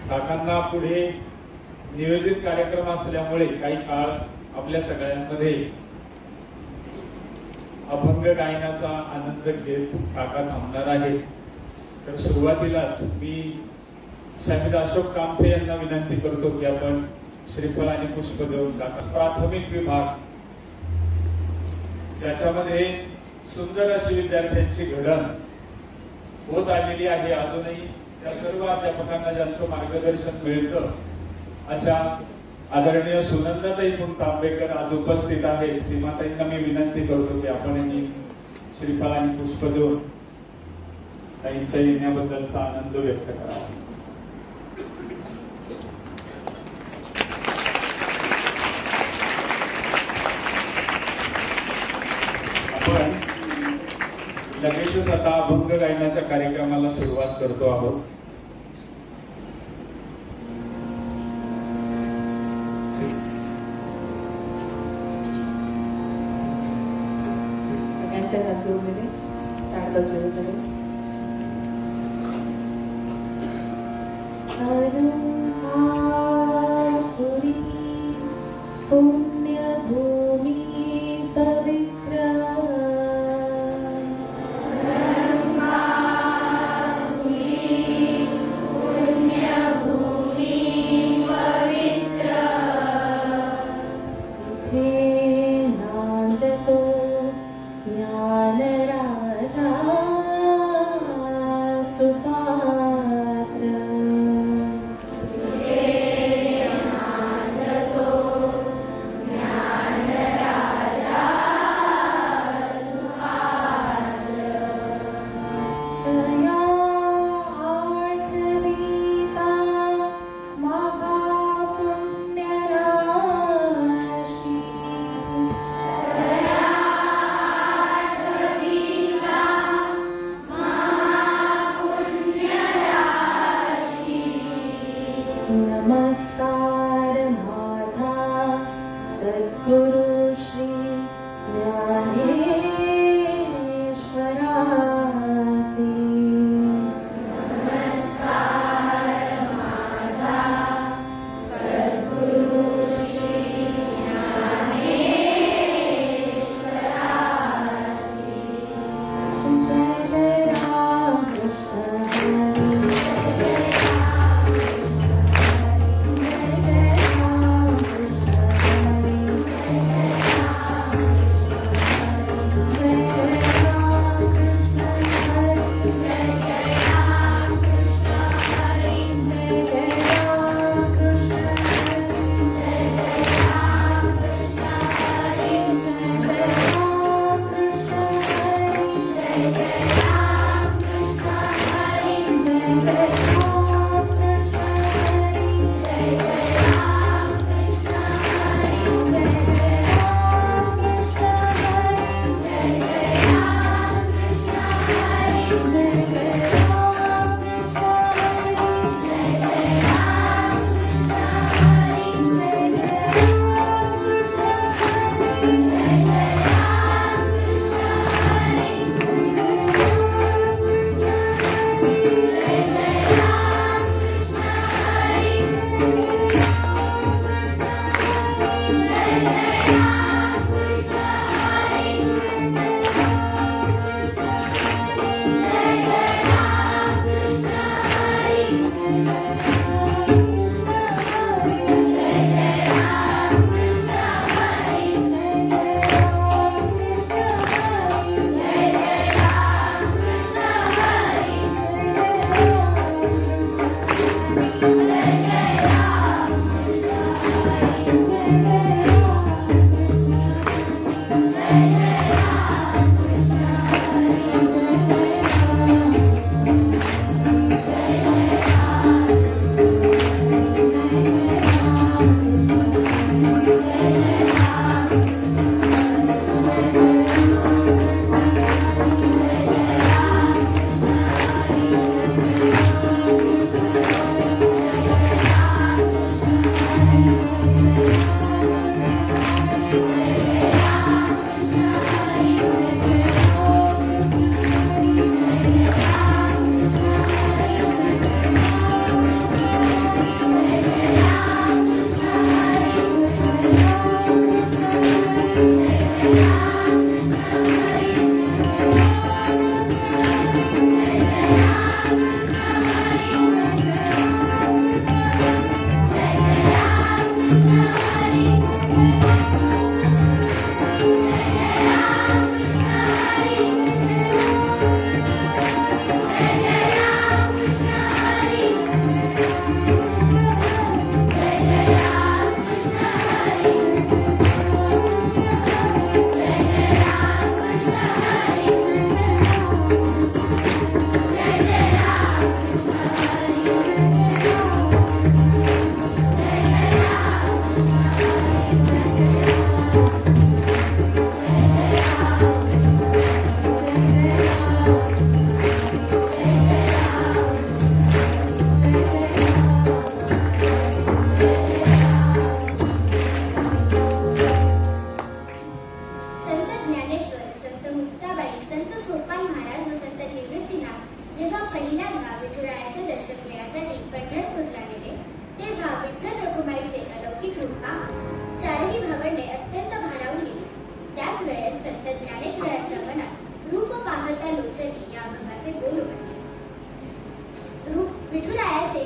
काकांना पुढे नियोजित कार्यक्रम असल्यामुळे काही काळ आपल्या सगळ्यांमध्ये अभंग गायनाचा आनंद घेत काका थांबणार आहेत. तर सुरुवातीलाच मी शाहिद अशोक कामथे यांना विनंती करतो की आपण श्रीफळ आणि पुष्प देऊन काका प्राथमिक विभाग ज्याच्यामध्ये सुंदर अशी विद्यार्थ्यांची घडण होत आलेली आहे, अजूनही त्या सर्व अध्यापकांना ज्यांचं मार्गदर्शन मिळतं अशा आदरणीय सुनंदाताई तांबेकर आज उपस्थित आहेत. सीमाताईंना मी विनंती करतो की आपणही श्रीफळ आणि पुष्प देऊन ताईंच्या येण्याबद्दलचा आनंद व्यक्त करावा. आपण लगेचच आता अभंग गायनाच्या कार्यक्रमाला सुरुवात करतो आहोत. हात जोडलेले ताट बसलेले करेल. पुण्यभूमी पवित्र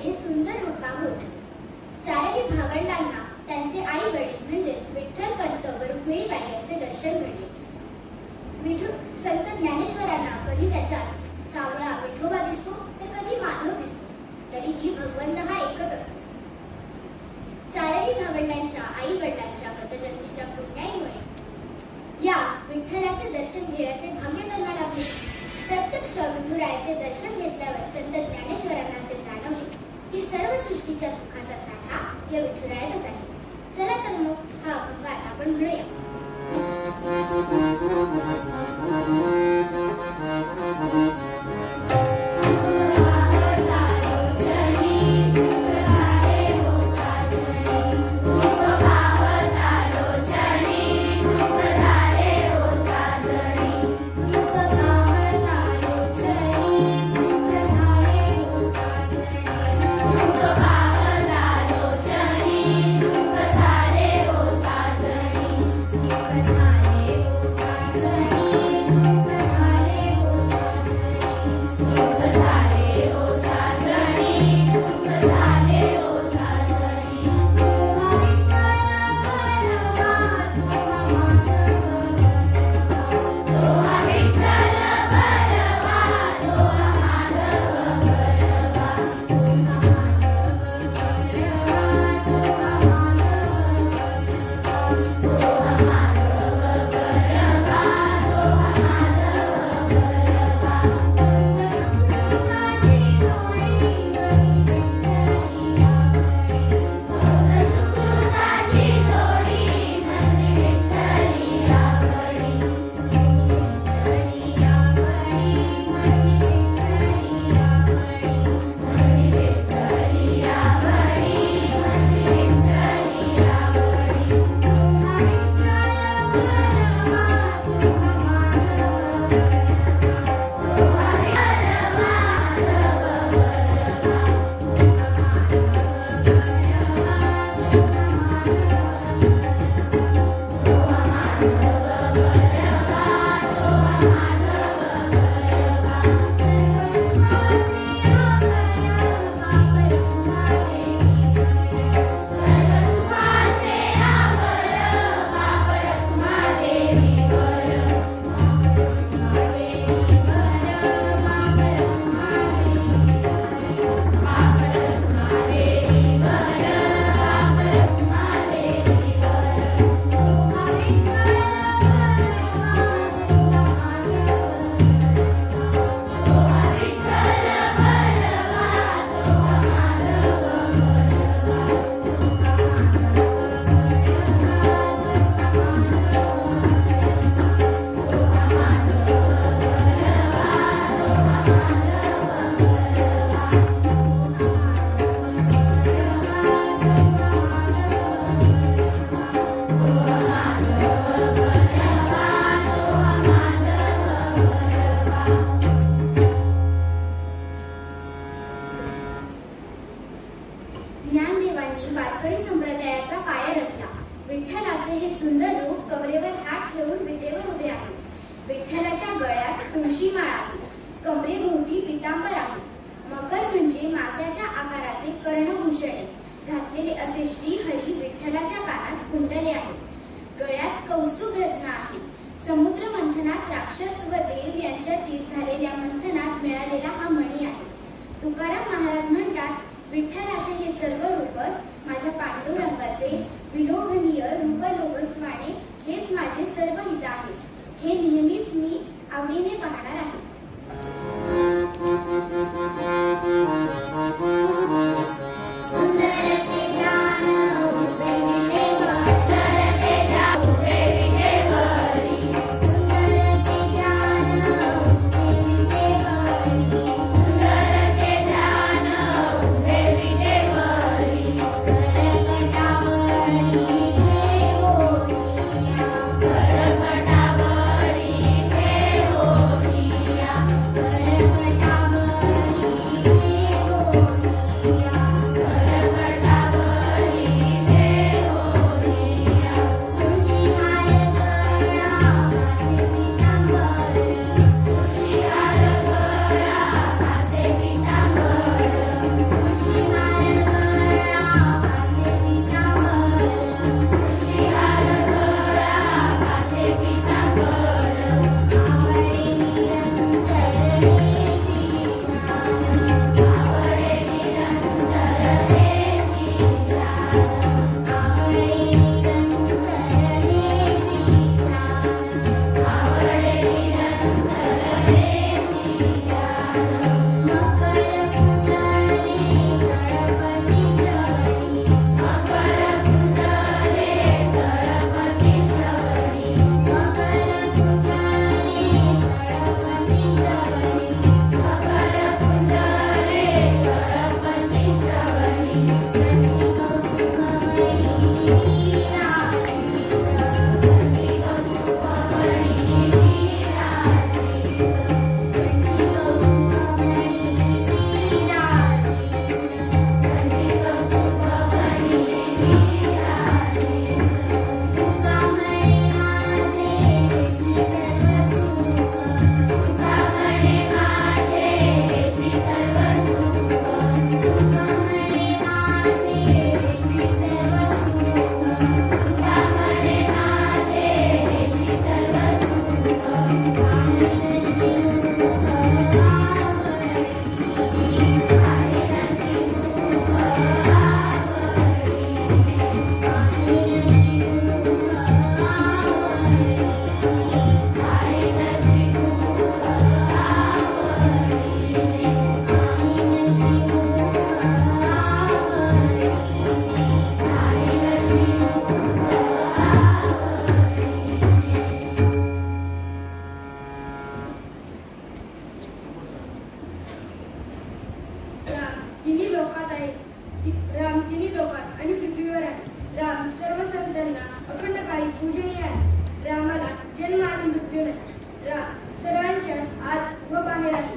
हे सुंदर रूप पाहून चारही भावंडांना त्यांचे आई वडील म्हणजेच विठ्ठलपंत व रुक्मिणीबाई यांचे दर्शन घडले. संत ज्ञानेश्वरांना कधी त्याच्यात सावळा विठोबा दिसतो तर कधी माधव दिसतो, तरीही भगवंत हा एकच असतो. चारही भावंडांच्या आई वडिलांच्या गतजन्मीच्या पुण्याईमुळे या विठ्ठलाचे दर्शन घेण्याचे भाग्य त्यांना लाभले. प्रत्यक्ष विठुरायाचे दर्शन घेतल्यावर संत ज्ञानेश्वरांना असे जाणवले की सर्व सृष्टीच्या सुखाचा साठा या विठुरायातच आहे. चला तर मग हा अभंग आता आपण म्हणूया. लोकात आहे. राम तिन्ही लोकात आणि पृथ्वीवर आहे. राम सर्व संतांना अखंड काळी पूजनीय आहे. रामाला जन्म आणि मृत्यू नाही. राम सर्वांच्या आत व बाहेर आहे.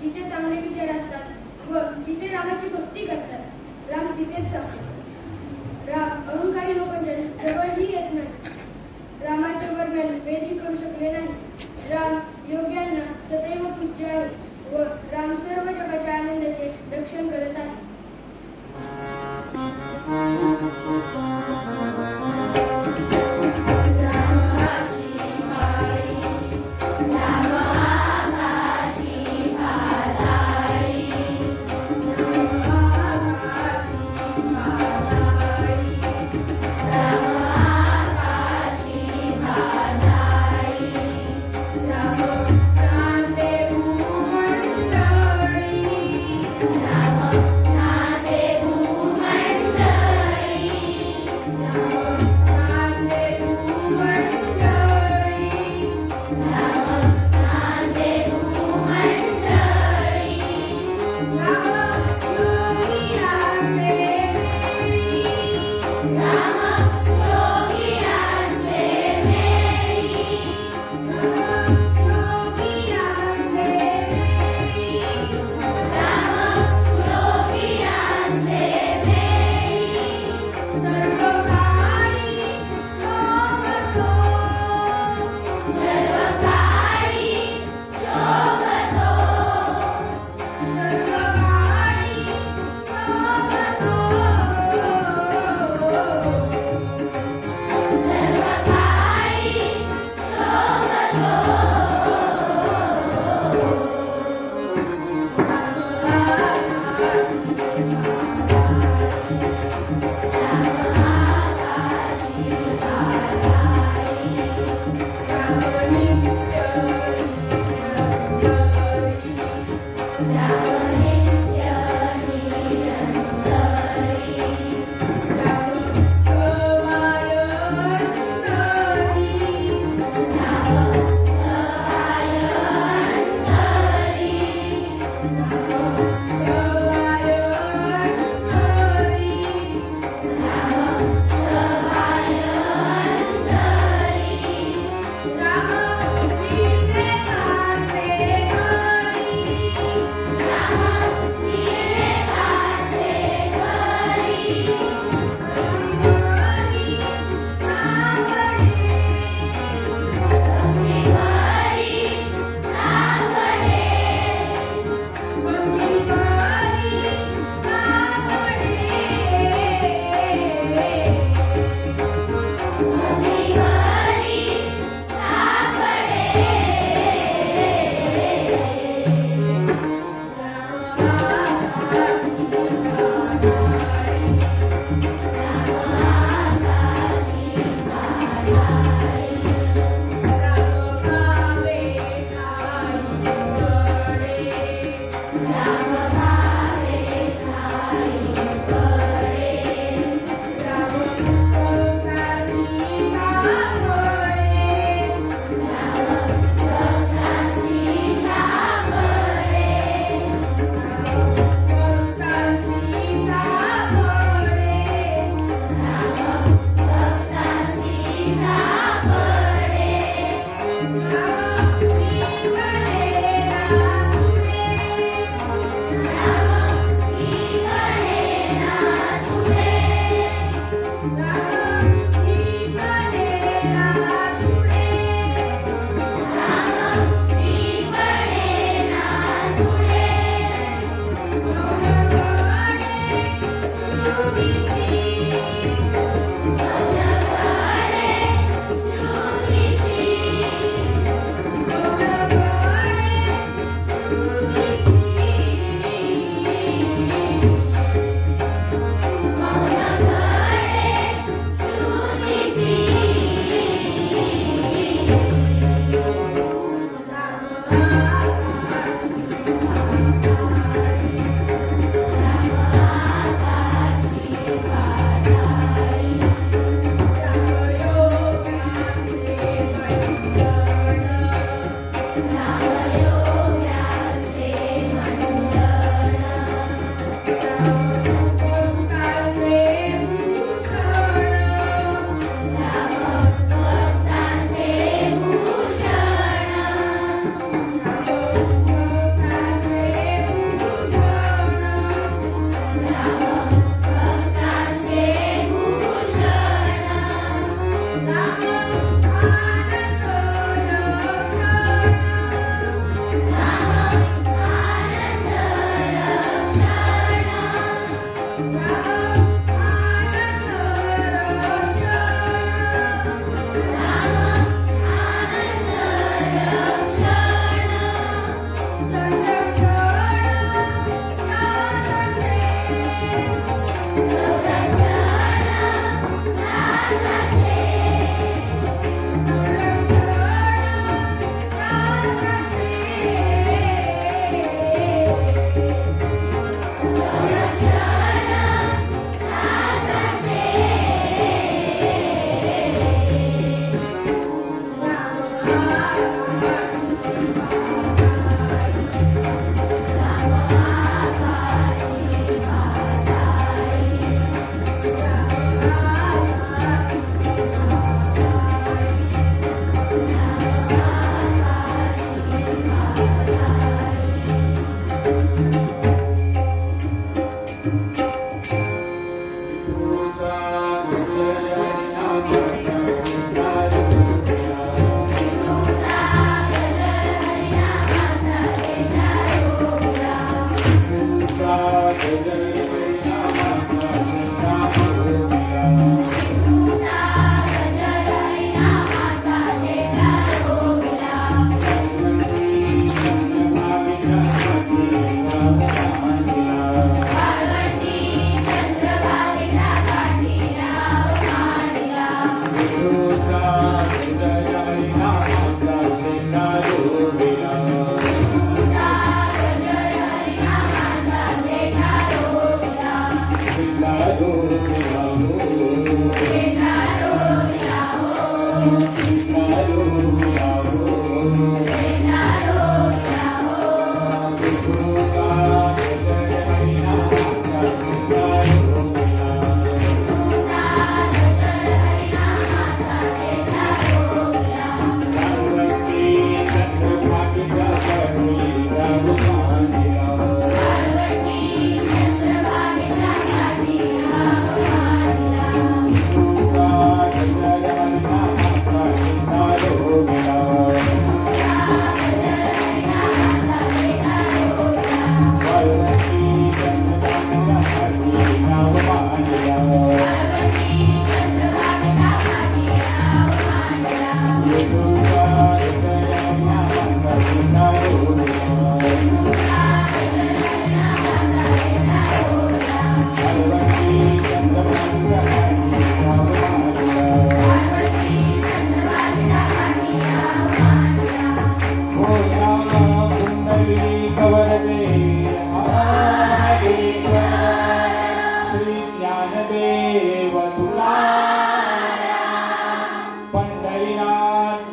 जिथे चांगले विचार असतात व जिथे रामाची भक्ती करतात राम तिथेच असतात. राम अहंकारी लोकांच्या जवळही येत नाही. रामाचे वर्णन वेदही करू शकले नाही. राम योग्यांना सदैव पूज्य आहे व राम सर्व जगाच्या आनंदाचे रक्षण करत आहे. राम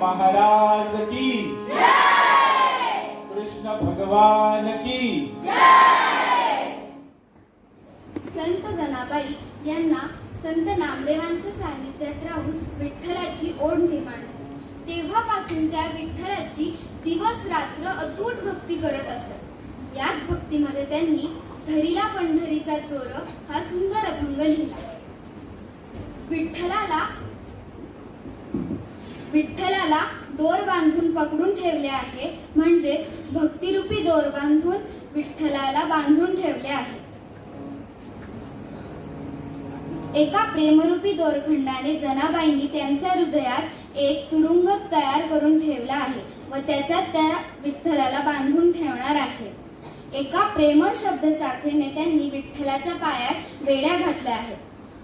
महाराज की जय, कृष्ण भगवान की जय। संत जनाबाई यांना संत नामदेवांच्या सानिध्यात राहून विठ्ठलाची ओढ निर्माण झाली। तेव्हापासून त्या विठ्ठलाची दिवस रात्र अतूट भक्ती करत असत। याच भक्तीमध्ये त्यांनी धरिला पंढरीचा चोर हा सुंदर अभंग लिहिला। विठ्ठलाला दोर बांधून पकडून ठेवले आहे, म्हणजे भक्तिरूपी दोर बांधून विठ्ठलाला बांधून ठेवले आहे। एका प्रेमरूपी दोरखंडाने जनाबाईंनी त्यांच्या हृदयात एक तुरुंग तयार करून ठेवला आहे व त्याच्यात त्या विठ्ठलाला बांधून ठेवणार आहे। एका प्रेमळ शब्द साखळीने त्यांनी विठ्ठलाच्या पायात बेड्या घातल्या आहेत।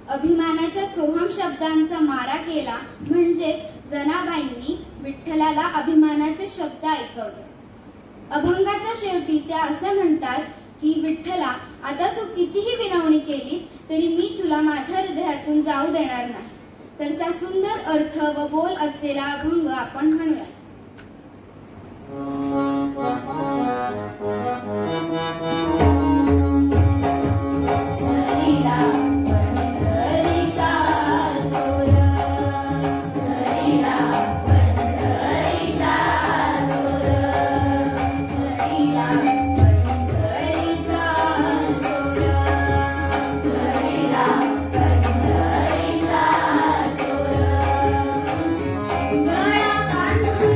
अभिमानाच्या सोहम शब्दांचा मारा केला, म्हणजे जनाबाईंनी विठ्ठलाला अभिमानाचे शब्द ऐकवले। अभंगाच्या शेवटी त्या असं म्हणतात की विठ्ठला, आता तू कितीही विनवणी केलीस तरी मी तुला माझ्या हृदयातून जाऊ देणार नाही। तसा सुंदर अर्थ व बोल असलेला अभंग आपण म्हणूया। गळा बांधून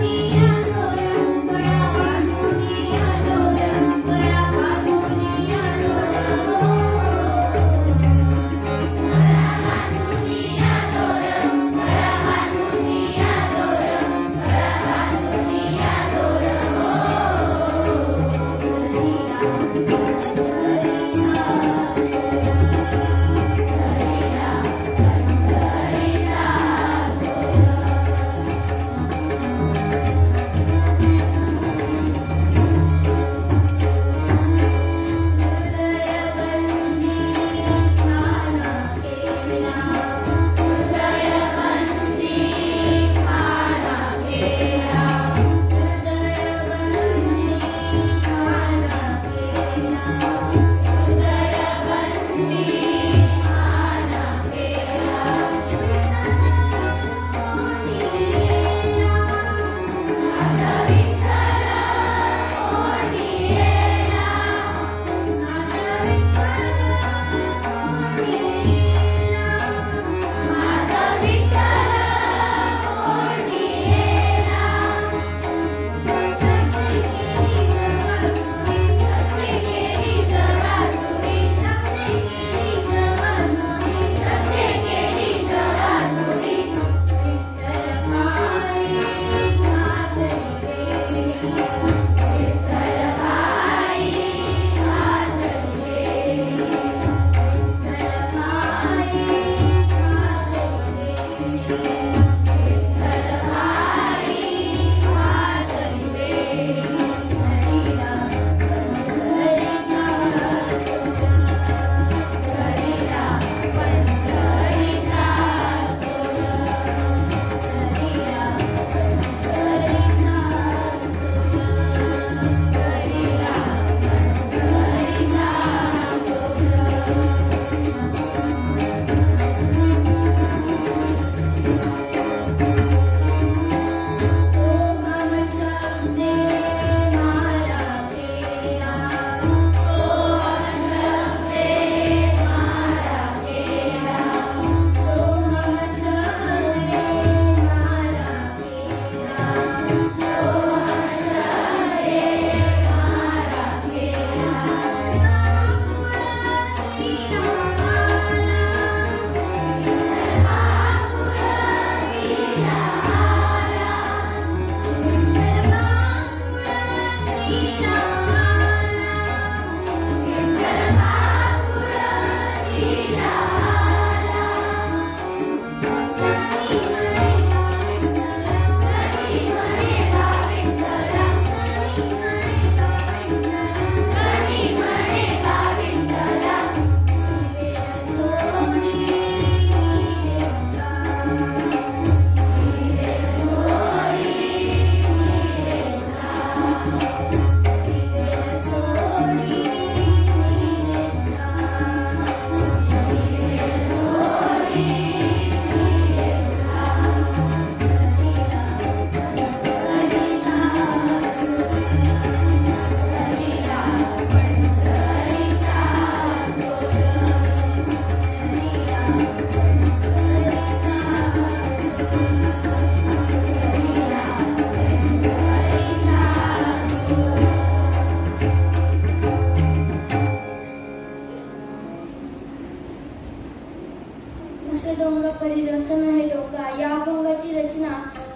उसे डोंगा परी रस नव्हे डोंगा या अभंगाची रचना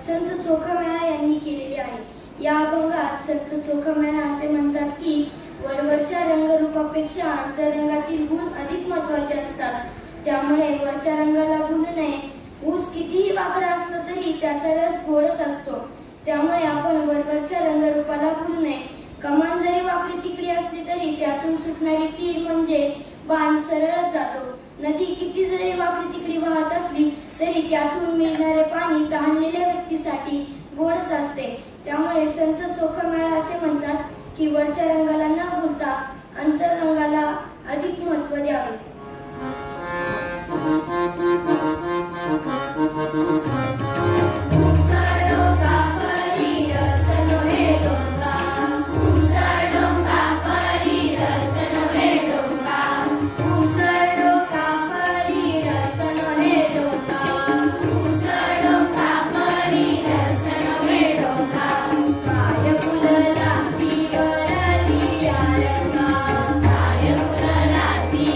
संत चोखामेळा यांनी केलेली आहे. या अभंगात संत चोखामेळा असे म्हणतात की वरवरच्या रंगरूपापेक्षा अंतरंगातील गुण अधिक महत्वाचे असतात. त्यामुळे वरच्या रंगाला भुलू नये. ऊस कितीही वाकडा असला तरी त्याचा रस गोडच असतो. त्यामुळे आपण वरवरच्या रंगरूपाला भुलू नये. कमान जरी वाकडी तिकडी असली तरी त्यातून सुटणारी तीर म्हणजे बाण सरळच जातो. नदी किती जरी वाकडी तिकडी वाहत असली तरी त्यातून मिळणारे पाणी तहानलेल्या व्यक्तीसाठी गोडच असते. त्यामुळे संत चोखामेळा असे म्हणतात की वरच्या रंगाला न भुलता अंतरंगाला अधिक महत्त्व द्यावे.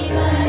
Bye.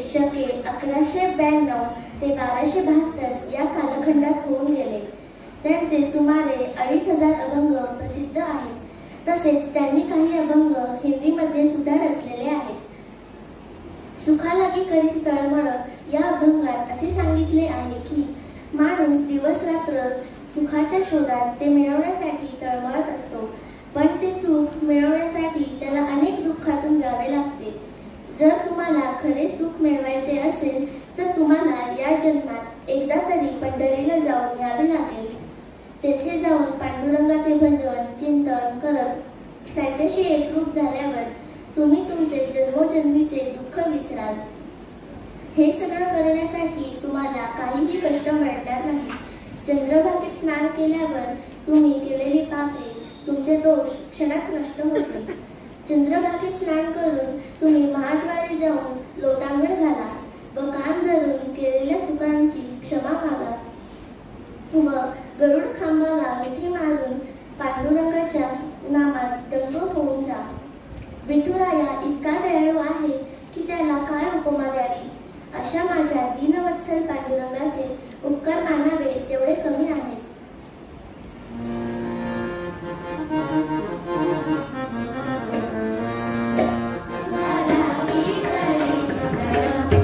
शके 1192 ते 1272 या कालखंडात होऊन गेले. त्यांचे सुमारे 2500 अभंग प्रसिद्ध आहेत. तसेच त्यांनी काही अभंग हिंदीमध्ये सुद्धा रचलेले आहेत. सुखालागी करीस तळमळ या अभंगात असे सांगितले आहे की माणूस दिवस रात्र सुखाच्या शोधात ते मिळवण्यासाठी तळमळत असतो, पण ते सुख मिळवण्यासाठी त्याला अनेक दुःखातून जावे लागते. जर तुम्हाला खरे सुख मिळवायचे असेल तर तुम्हाला या जन्मात एकदा तरी पंढरीला जाऊन यावे लागेल. तेथे जाऊन पांडुरंगाचे भजन चिंतन करत त्याच्याशी एकरूप झाल्यावर तुम्ही तुमचे जन्मोजन्मीचे दुःख विसराल. हे सगळं करण्यासाठी तुम्हाला काहीही कष्ट मिळणार नाही. चंद्रभागेत स्नान केल्यावर तुम्ही केलेली पापे तुमचे दोष क्षणात नष्ट होतील. चंद्रभागेत स्नान करून तुम्ही महाद्वारी जाऊन लोटांगण घाला व कान धरून केलेल्या चुकांची क्षमा मागा व गरुड खांबाला मिठी मारून पांडुरंगाच्या नामात दंग होऊन जा. विठुराया इतका दयाळू आहे की त्याला काय उपमा द्यावी. अशा माझ्या दीनवत्सल पांडुरंगाचे उपकार मानावे तेवढे कमी आहेत. सुखालागी करीस तळमळ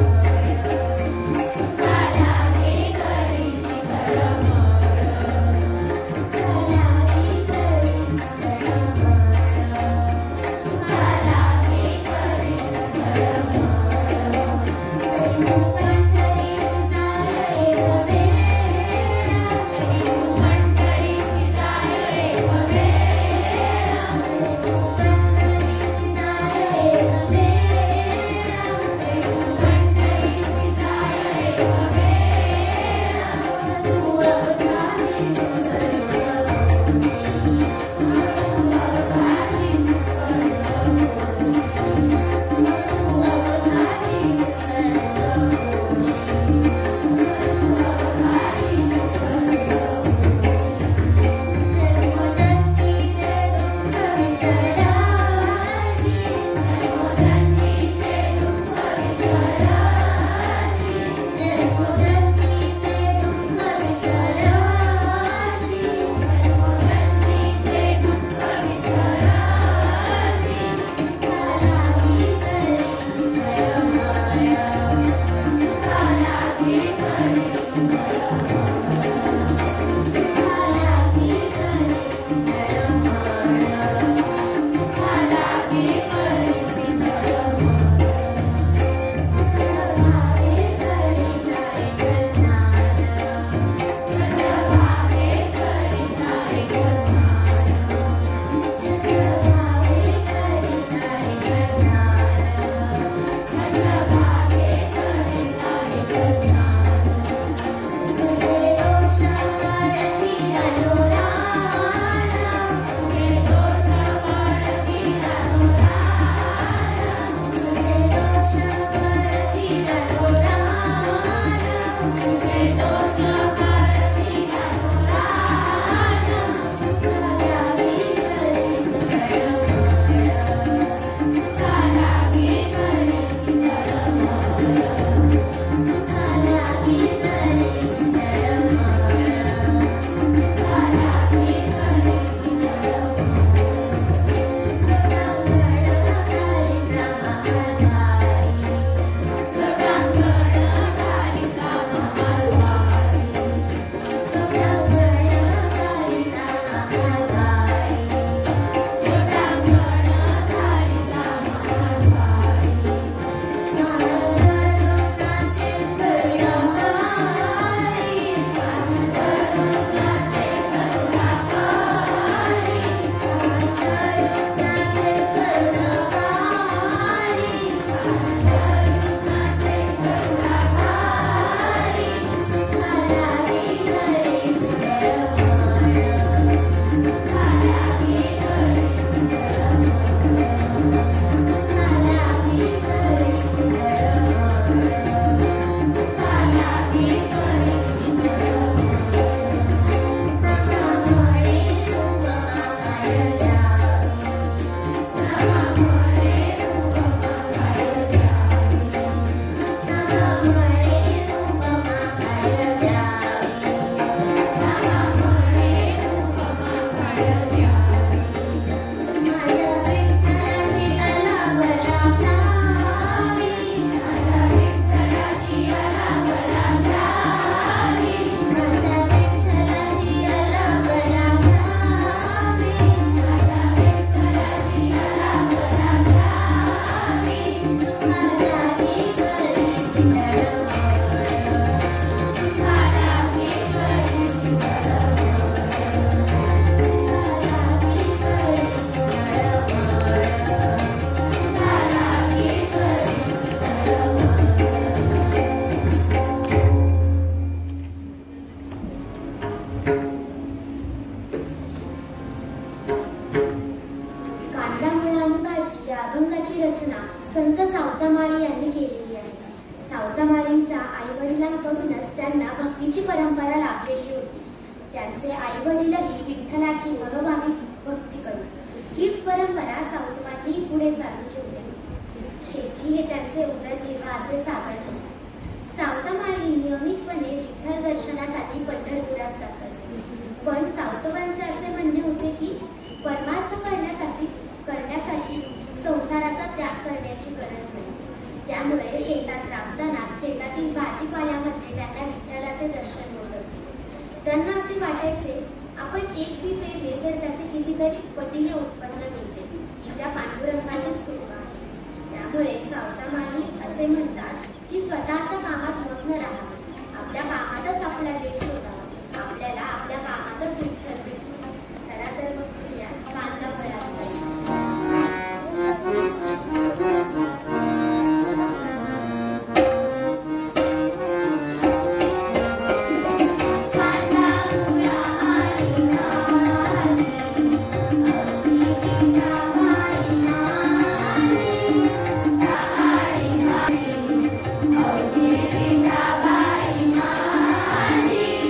आईवडिलांकडूनच त्यांना भक्तीची परंपरा लाभलेली होती. त्यांचे आईवडीलही विठ्ठलाची मनोभावी भक्ती करत हीच परंपरा सावंतवांनी पुढे चालू ठेवली. शेती हे त्यांचे उदरनिर्वाहाचे साधन होते. सावंतमाळी नियमितपणे विठ्ठल दर्शनासाठी पंढरपुरात जात असते. पण सावंतवांचे असे म्हणणे होते की परमार्थ करण्यासाठी संसाराचा त्याग करण्याची गरज नाही. त्यामुळे शेतात राबताना शेतातील भाजीपाल्यामध्ये त्यांना विठ्ठलाचे दर्शन होत असे. त्यांना असे वाटायचे आपण एक बी पेरले तर त्याचे कितीतरी पटीने उत्पन्न मिळते. ही त्या पांडुरंगाचीच कृपा आहे. त्यामुळे सावंतमाळी असे म्हणतात की स्वतःच्या कामात मग्न राहा. आपल्या कामातच आपला देव शोधावा. आपल्याला आपल्या कामातच विठ्ठल भेटतो. चला तर मग फिरूया कांदा फळांकडे. Thank you.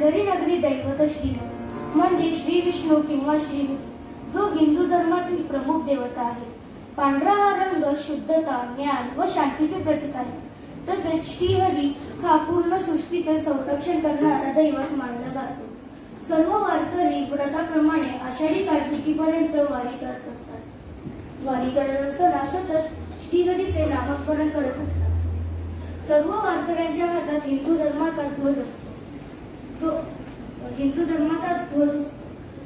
पंढरी नगरी दैवत श्री म्हणजे श्री विष्णू किंवा श्री जो हिंदू धर्मातील प्रमुख देवता आहे. पांढरा हा रंग शुद्धता, ज्ञान व शांतीचे प्रतीक आहे. तसेच श्रीहरी हा पूर्ण सृष्टीचे संरक्षण करणारा दैवत मानला जातो. सर्व वारकरी व्रताप्रमाणे आषाढी कार्तिकीपर्यंत वारी करत असतात. वारी करत असताना सतत श्रीहरीचे नामस्मरण करत असतात. सर्व वारकऱ्यांच्या हातात हिंदू धर्माचा ध्वज असतो.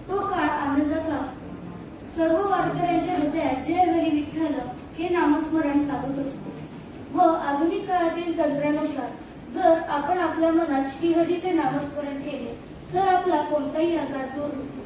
तो काळ आनंदाचा असतो. सर्व वारकऱ्यांच्या हृदयात जय हरी विठ्ठल हे नामस्मरण चालूच असते. व आधुनिक काळातील तंत्रानुसार जर आपण आपल्या मनात श्रीहरीचे नामस्मरण केले तर आपला कोणताही आजार दूर होतो.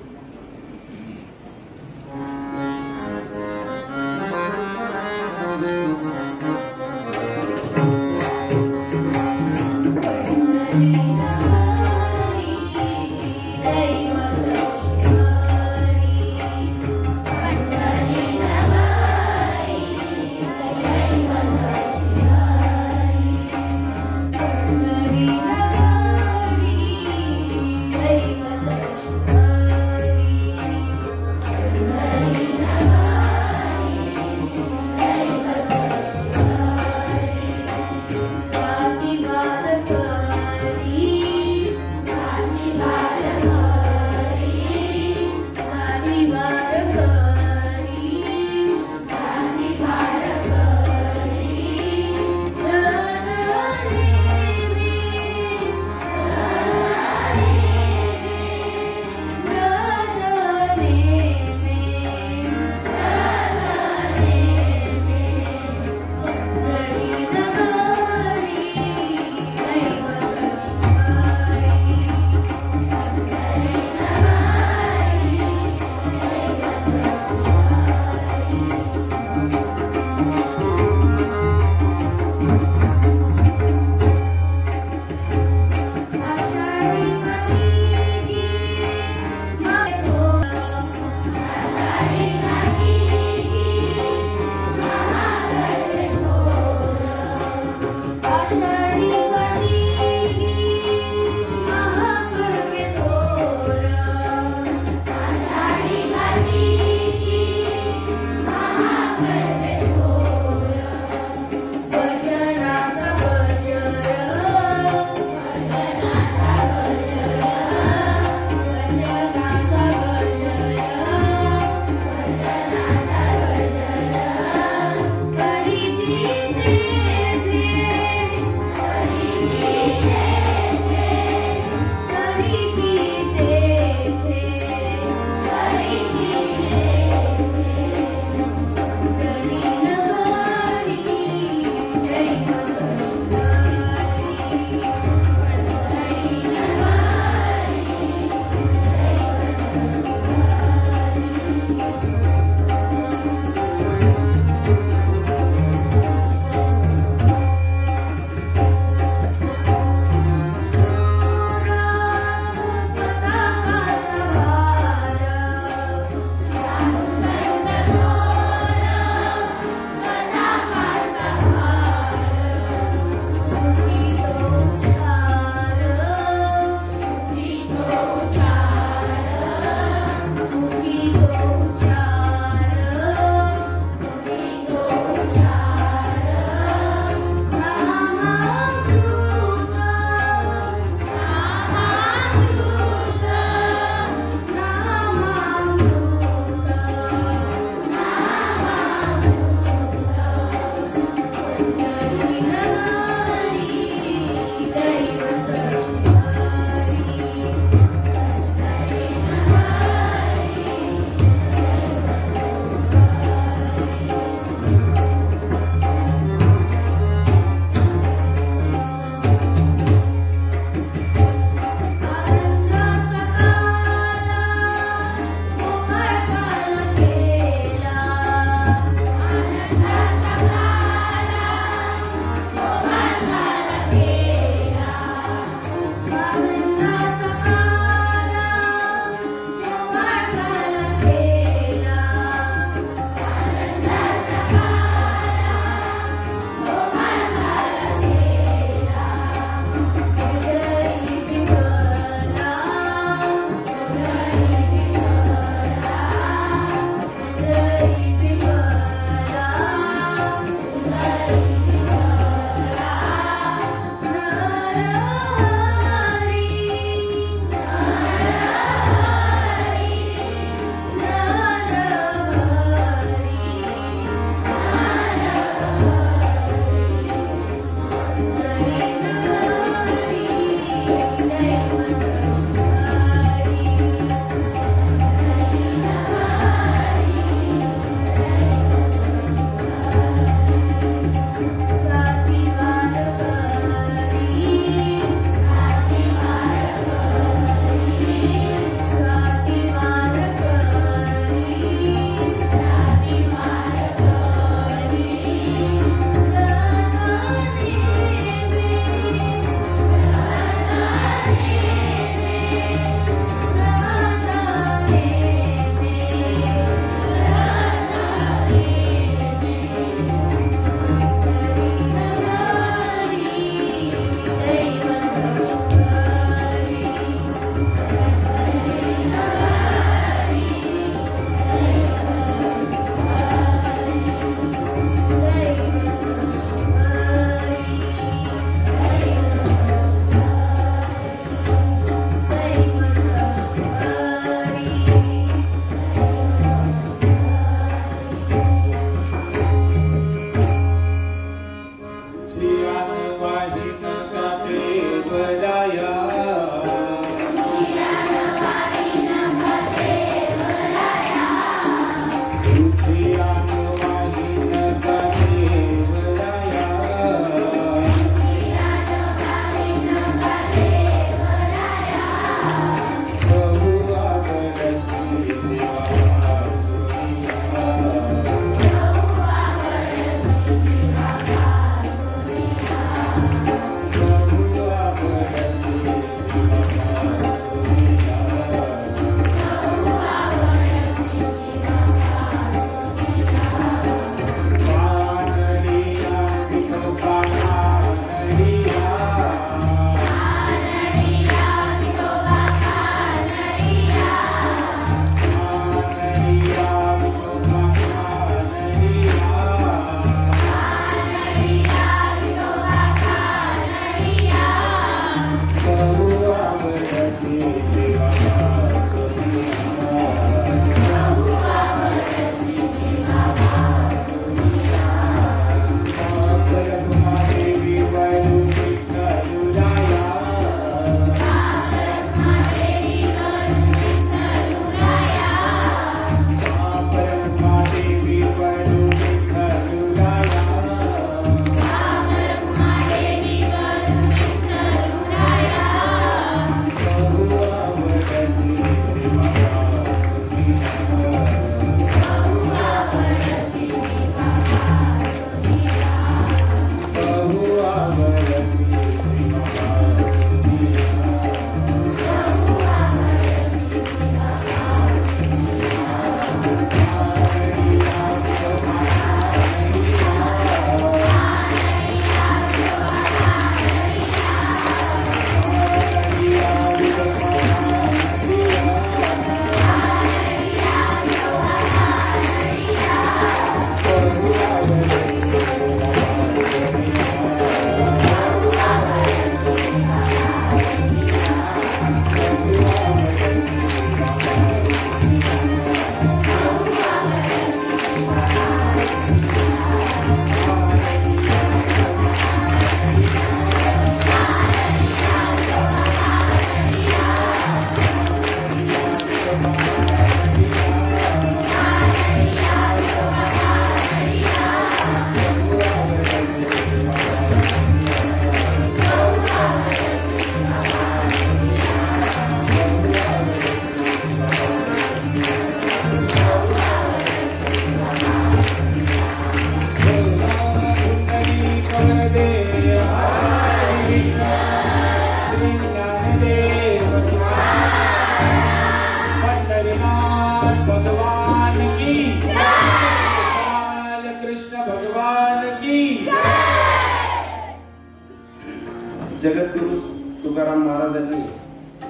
गुरु तुकाराम महाराजांनी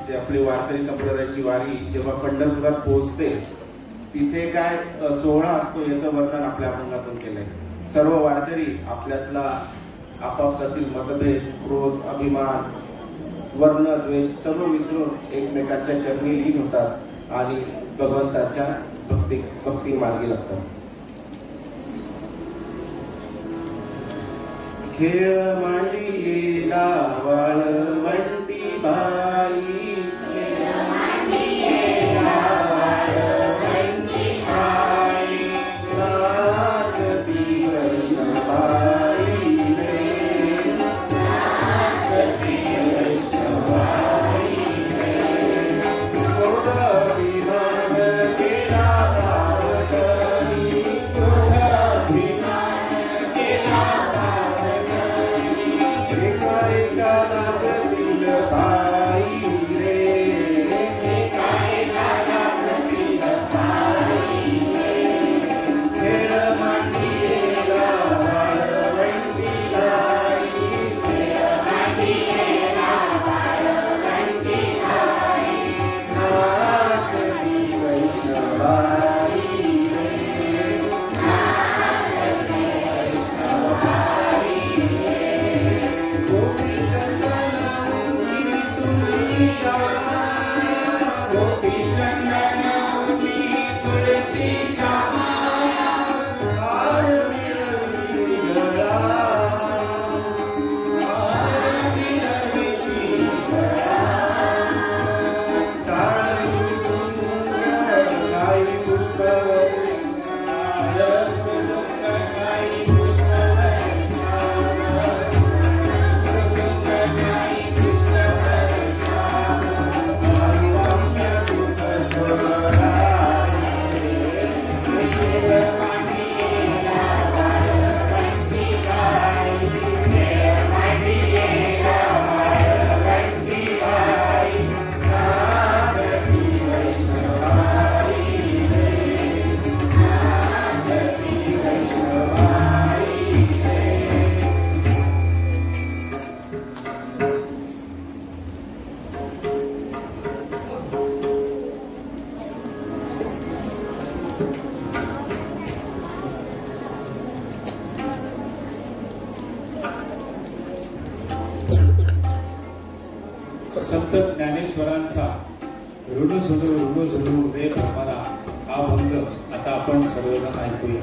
जे आपली वारकरी संप्रदायाची वारी जेव्हा पंढरपुरात पोहोचते तिथे काय सोहळा असतो याचं वर्णन आपल्या अभंगातून केलंय. सर्व वारकरी आपल्यातला आपापसातील मतभेद, क्रोध, अभिमान, वर्ण, द्वेष सर्व विसरून एकमेकांच्या चरणी लीन होतात आणि भगवंताच्या भक्ती मार्गी लागतात. खेळ मांडीला वाळवंटी बाई, संत ज्ञानेश्वरांचा ऋण सुरू रे भ्रमरा हा अभंग आता आपण सर्वजण ऐकूया.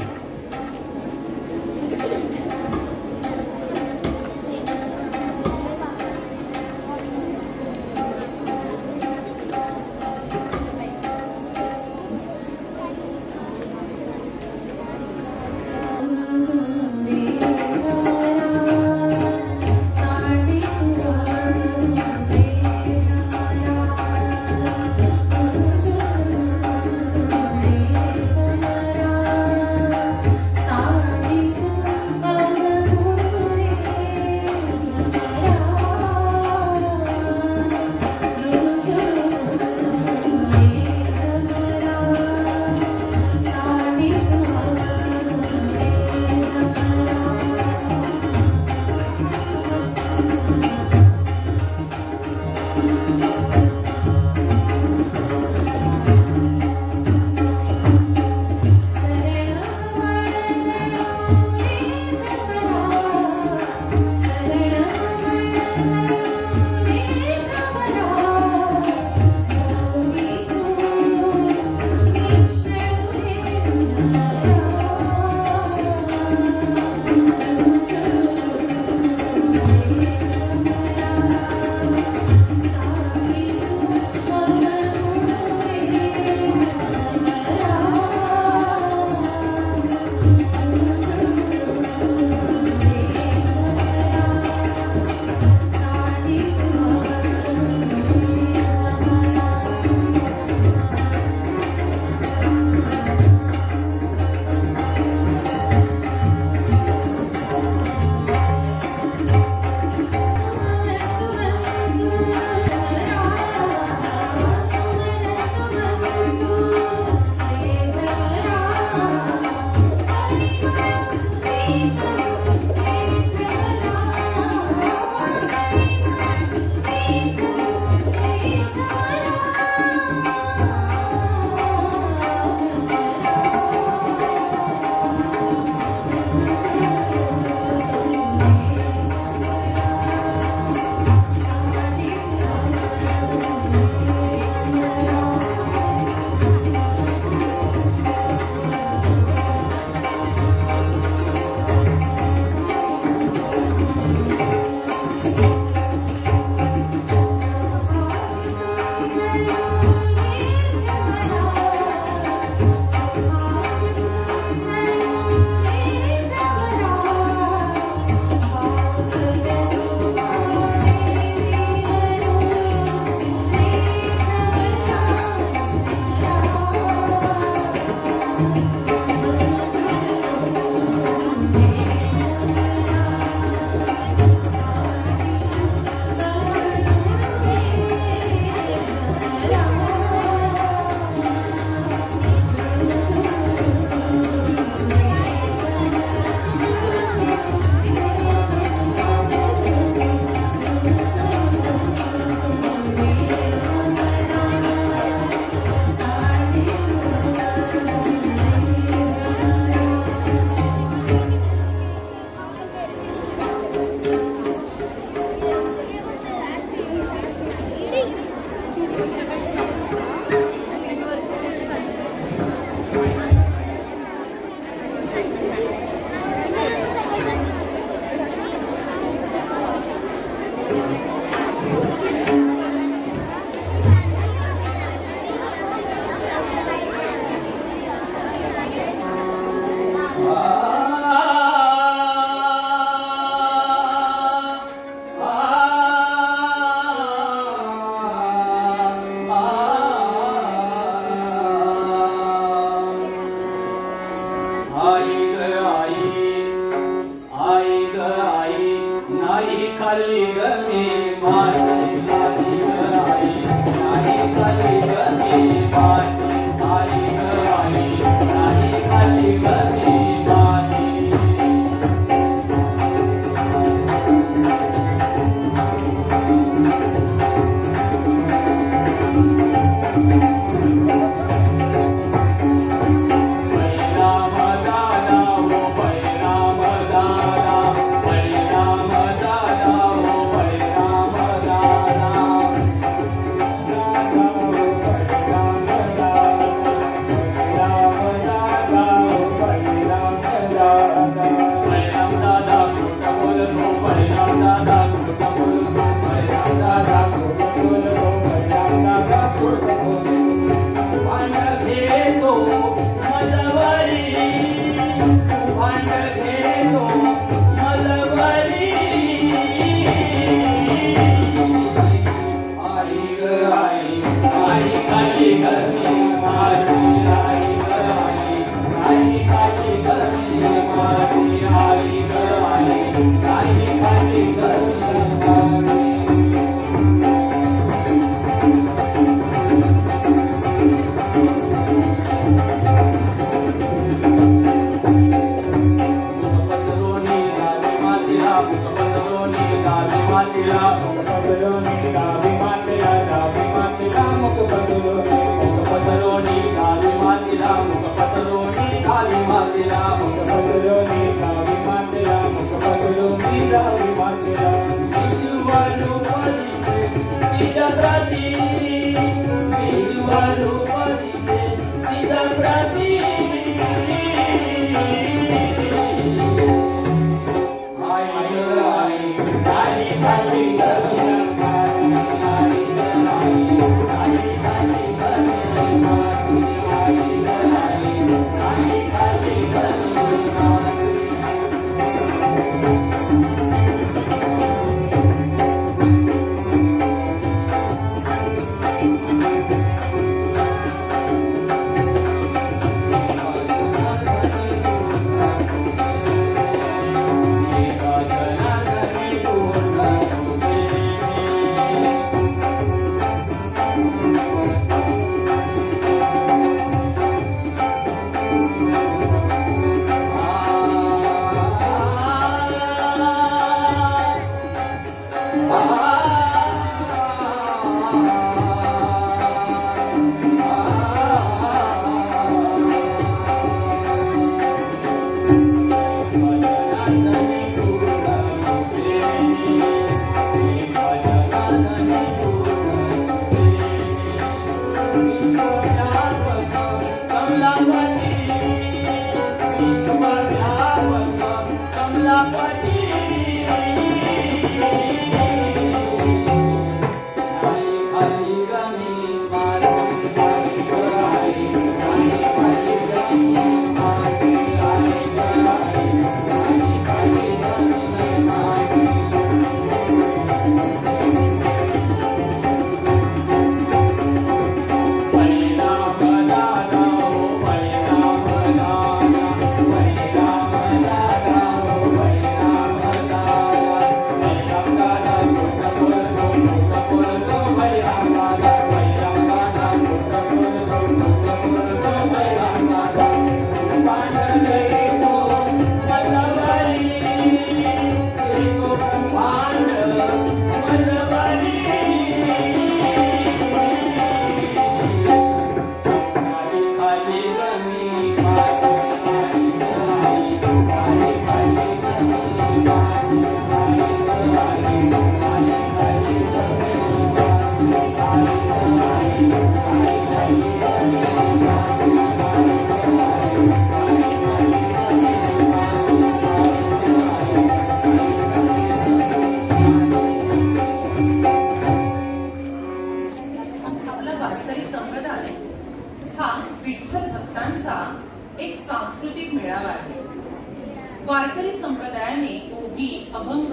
वारकरी संप्रदायाने ओघी, अभंग,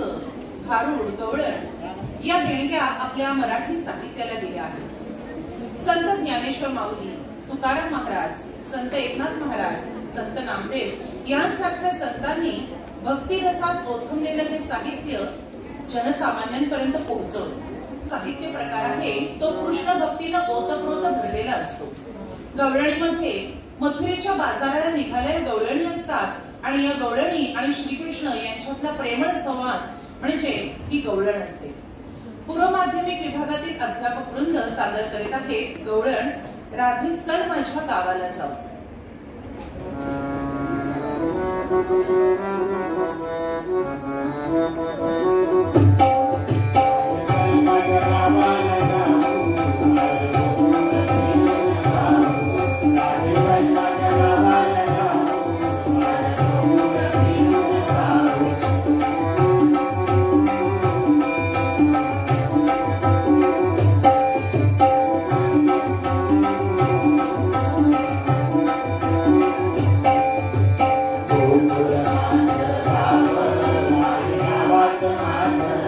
भारुड, गवळण या देणग्या आपल्या मराठी साहित्याला दिल्या आहेत. संत ज्ञानेश्वर माऊली, तुकाराम महाराज, संत एकनाथ महाराज, संत नामदेव यांसारख्या संतांनी भक्ती रसात ओथंबलेलं हे साहित्य जनसामान्यांपर्यंत पोहोचवलं. साहित्य प्रकार आहे तो कृष्ण भक्तीनं ओतप्रोत भरलेला असतो. गवळणीमध्ये मथुरेच्या बाजाराला निघालेल्या गवळणी असतात आणि या गवळणी आणि श्रीकृष्ण यांच्यातला प्रेमळ संवाद म्हणजे ही गवळण असते. पूर्व माध्यमिक विभागातील अध्यापक वृंद सादर करीत आहेत गवळण राधे चल माझ्या गावाला जाऊ. Thank you.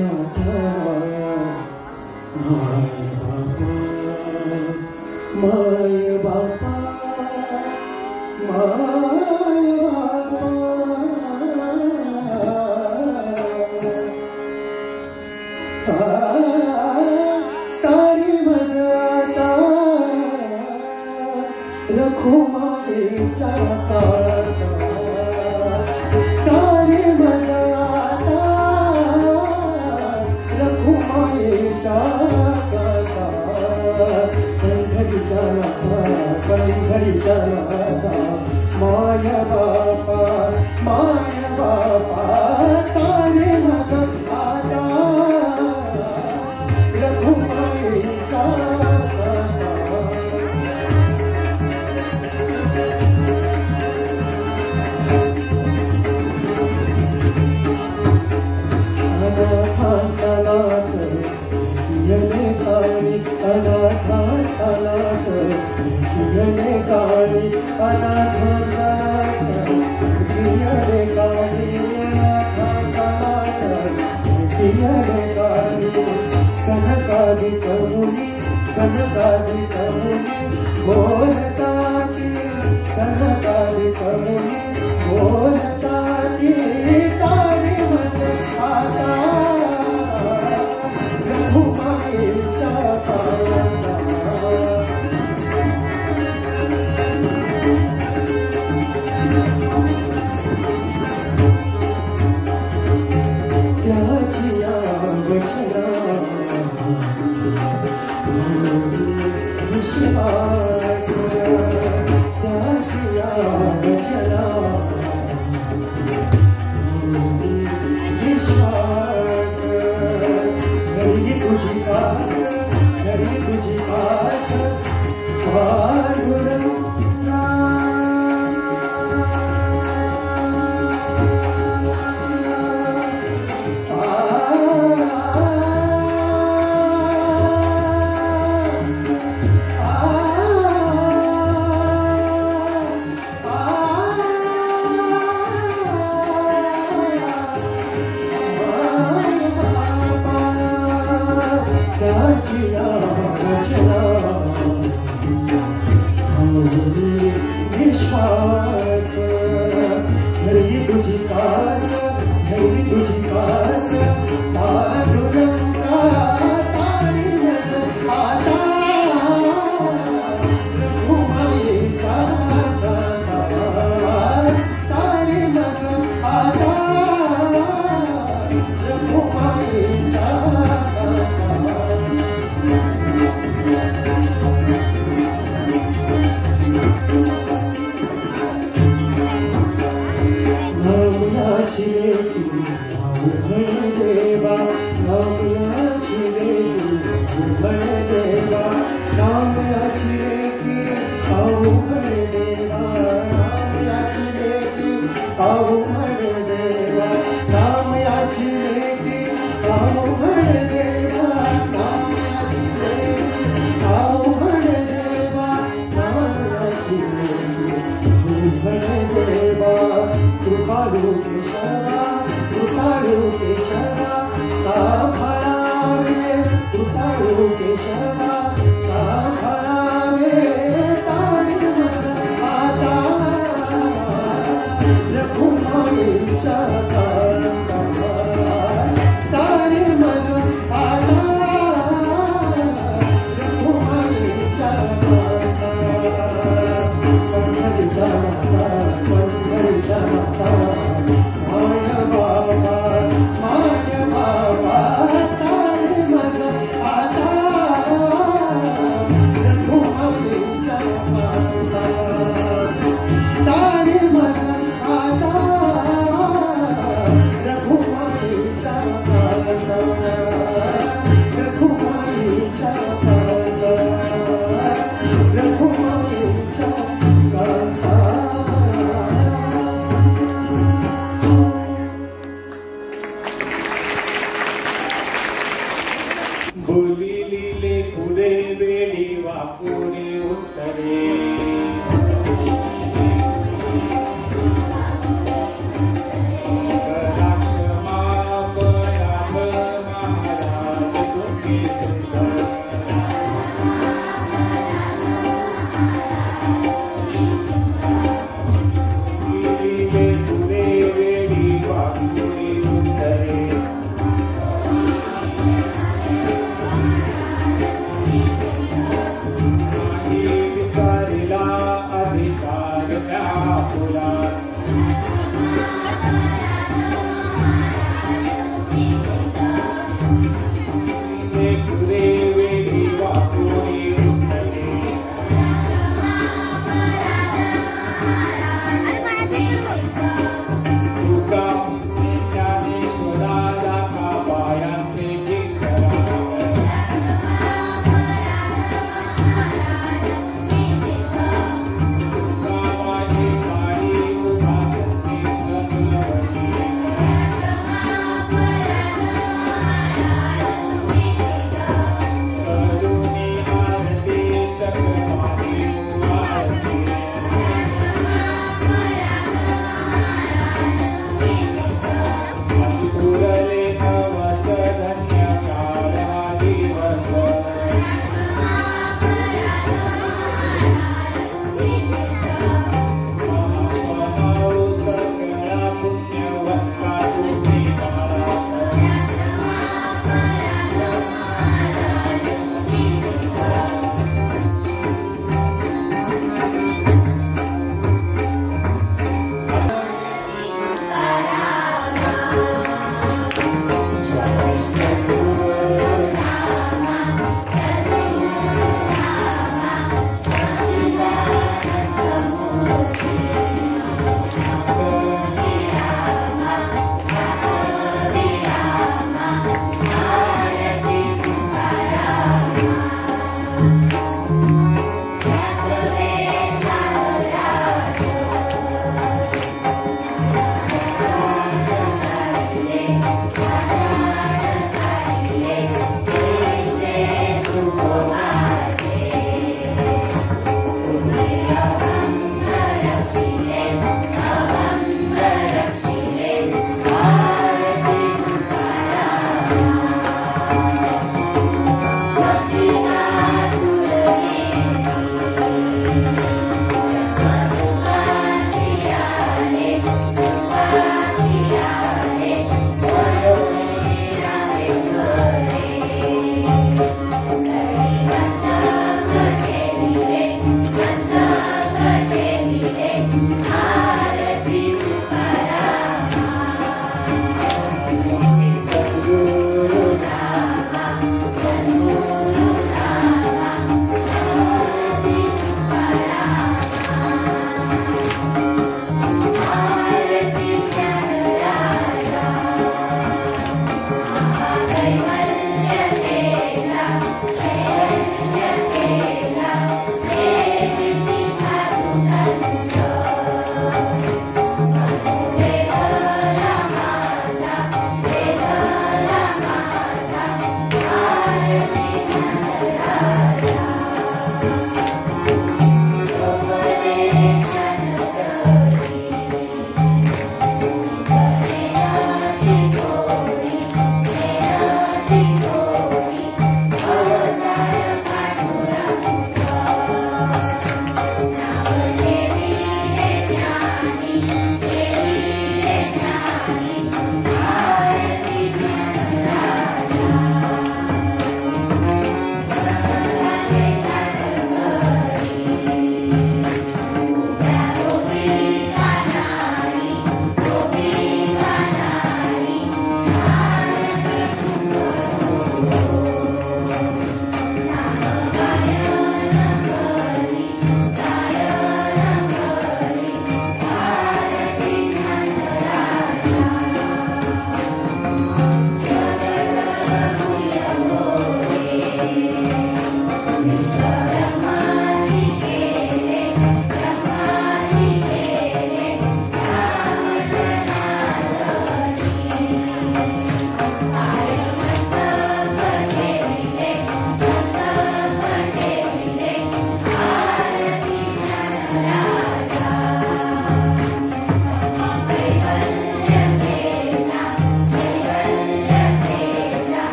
नाथा माय बापा तारी मजाता रखो मायेच्या काळात तारी मजाता रखो मायेच्या काळात घरीच्या नाथा माया बापा तारे माझा आता रघुमाईच्या अनाथांचा नाथ येणे काळी अनाथांचा नाथ येणे काळी अनाथांचा नाथ येणे काळी अनाथांचा नाथ येणे काळी सनकादी कमुनी बोलताती सनकादी कमुनी बोलताती तारी मज आता रघुमाईच्या काळात त्याची आवचना विश्वास त्याची आवचना विश्वास घरी तुझी आस पांडुरंगा विश्वास घरी तुझी कास पांडुरंगा तारी मज आता रघुमाईच्या काळात तारी मज आता रघुमाईच्या देवा नामयाची अवघड देवा नामयाची अवघड देवा नामयाची अवघड देवा नामयाची अवघड देवा नामयाची अवघड देवा नामयाची अवघड देवा कृपाळू केशवा साफळावे कृपाळू केशवा साफळावे तारी मज आता रघुमाईच्या काळात तारी मज आता रघुमाईच्या काळात पंढरीच्या माता माया बाबा तारी मज आता रघुमाईच्या काळात तारी मज आता रघुमाईच्या काळात रघुमाईच्या काळात रघुमाईच्या काळात बोलिले पुढे वेळी वाकुळे उत्तरे